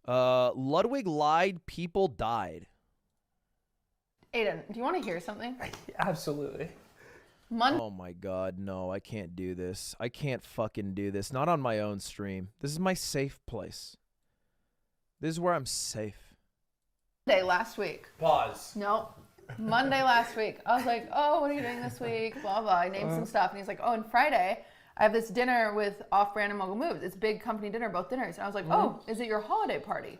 Ludwig lied. People died. Aiden, do you want to hear something? Absolutely. Oh my God, no, I can't do this. I can't fucking do this. Not on my own stream. This is my safe place. This is where I'm safe. Monday last week. Pause. No. Monday last week. I was like, oh, what are you doing this week? Blah, blah. I named some stuff. And he's like, oh, and Friday, I have this dinner with Off-Brand and Mogul Moves. It's big company dinner, both dinners. And I was like, oh, is it your holiday party?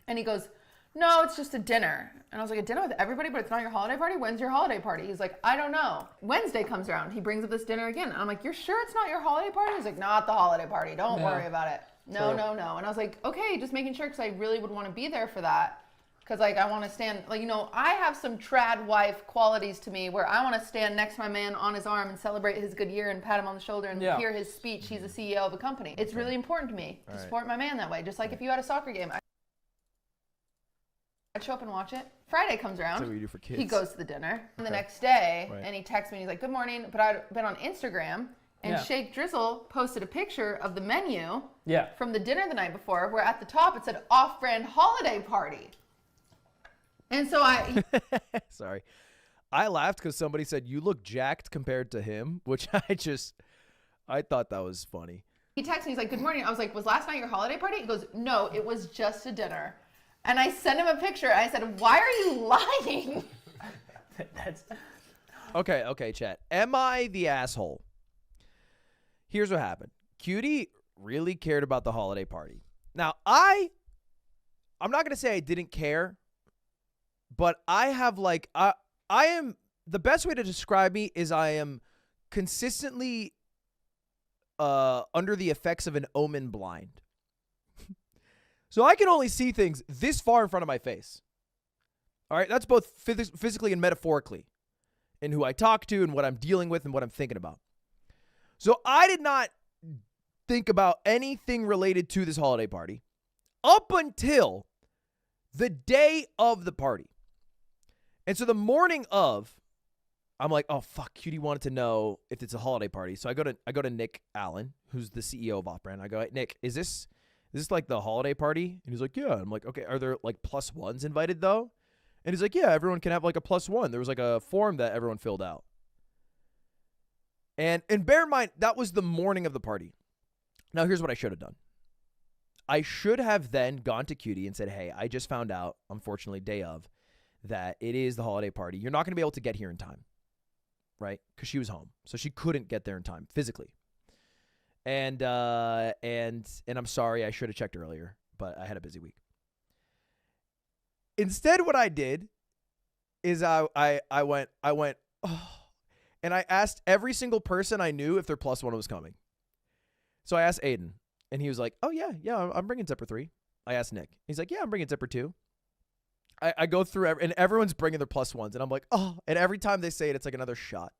And he goes, no, it's just a dinner. And I was like, a dinner with everybody, but it's not your holiday party? When's your holiday party? He's like, I don't know. Wednesday comes around. He brings up this dinner again. And I'm like, you're sure it's not your holiday party? He's like, not the holiday party. Don't worry about it. No. And I was like, okay, just making sure, because I really would want to be there for that. Because, like, I want to stand, like, you know, I have some trad wife qualities to me where I want to stand next to my man on his arm and celebrate his good year and pat him on the shoulder and hear his speech. He's the CEO of a company. It's really important to me to support my man that way. Just like if you had a soccer game, I'd show up and watch it. Friday comes around. That's what you do for kids. He goes to the dinner. And the next day, and he texts me and he's like, good morning. But I'd been on Instagram, and Shake Drizzle posted a picture of the menu from the dinner the night before, where at the top it said Off-Brand Holiday Party. And so Sorry. I laughed because somebody said, you look jacked compared to him, which I thought that was funny. He texted me, he's like, good morning. I was like, was last night your holiday party? He goes, no, it was just a dinner. And I sent him a picture. I said, why are you lying? Okay, chat. Am I the asshole? Here's what happened. Cutie really cared about the holiday party. Now, I'm not going to say I didn't care, but I have like, I am, the best way to describe me is I am consistently under the effects of an omen blind. So I can only see things this far in front of my face. All right, that's both physically and metaphorically in who I talk to and what I'm dealing with and what I'm thinking about. So I did not think about anything related to this holiday party up until the day of the party. And so the morning of, I'm like, oh fuck, Cutie wanted to know if it's a holiday party. So I go to Nick Allen, who's the CEO of Off-Brand. I go, hey, Nick, is this like the holiday party? And he's like, yeah. And I'm like, okay, are there like plus ones invited though? And he's like, yeah, everyone can have like a plus one. There was like a form that everyone filled out. And bear in mind, that was the morning of the party. Now here's what I should have done. I should have then gone to Cutie and said, hey, I just found out, unfortunately, day of, that it is the holiday party. You're not going to be able to get here in time, right? Because she was home. So she couldn't get there in time physically. And I'm sorry, I should have checked earlier, but I had a busy week. Instead, what I did is I went, oh, and I asked every single person I knew if their plus one was coming. So I asked Aiden, and he was like, oh yeah, I'm bringing Zipper 3. I asked Nick. He's like, yeah, I'm bringing Zipper 2. I go through, and everyone's bringing their plus ones, and I'm like, oh, and every time they say it, it's like another shot.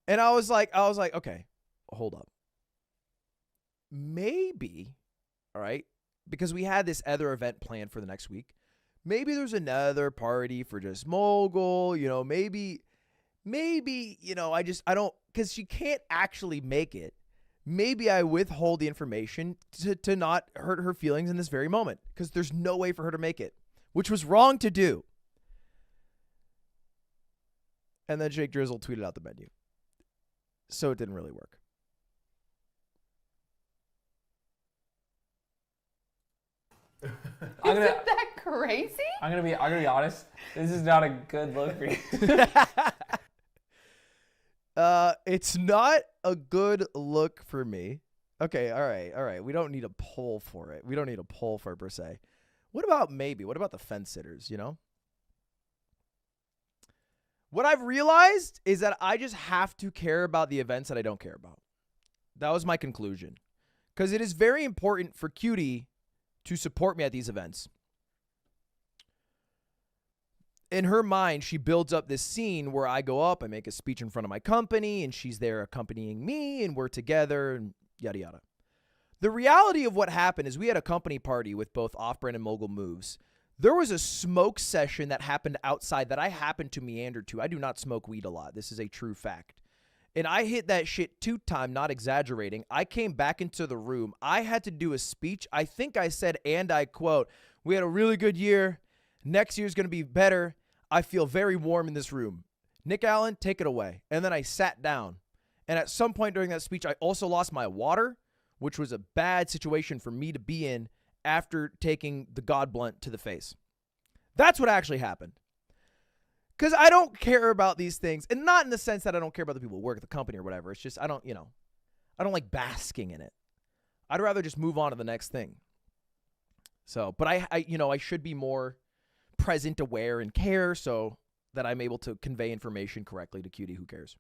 And I was like, okay, hold up. Maybe, all right, because we had this other event planned for the next week. Maybe there's another party for just Mogul, you know, maybe, you know, I don't, because she can't actually make it. Maybe I withhold the information to not hurt her feelings in this very moment, because there's no way for her to make it, which was wrong to do. And then Jake Drizzle tweeted out the menu. So it didn't really work. Isn't that crazy? I'm gonna be honest. This is not a good look for you. It's not a good look for me. Okay, all right. We don't need a poll for it. We don't need a poll for it per se. What about maybe? What about the fence sitters, you know? What I've realized is that I just have to care about the events that I don't care about. That was my conclusion. Because it is very important for Cutie to support me at these events. In her mind, she builds up this scene where I go up, I make a speech in front of my company, and she's there accompanying me, and we're together, and yada, yada. The reality of what happened is we had a company party with both Off-Brand and Mogul Moves. There was a smoke session that happened outside that I happened to meander to. I do not smoke weed a lot. This is a true fact. And I hit that shit 2 times, not exaggerating. I came back into the room. I had to do a speech. I think I said, and I quote, "We had a really good year. Next year's going to be better. I feel very warm in this room. Nick Allen, take it away." And then I sat down. And at some point during that speech, I also lost my water, which was a bad situation for me to be in after taking the God blunt to the face. That's what actually happened. Because I don't care about these things. And not in the sense that I don't care about the people who work at the company or whatever. It's just I don't like basking in it. I'd rather just move on to the next thing. So, but I should be more present, aware, and care so that I'm able to convey information correctly to Cutie who cares.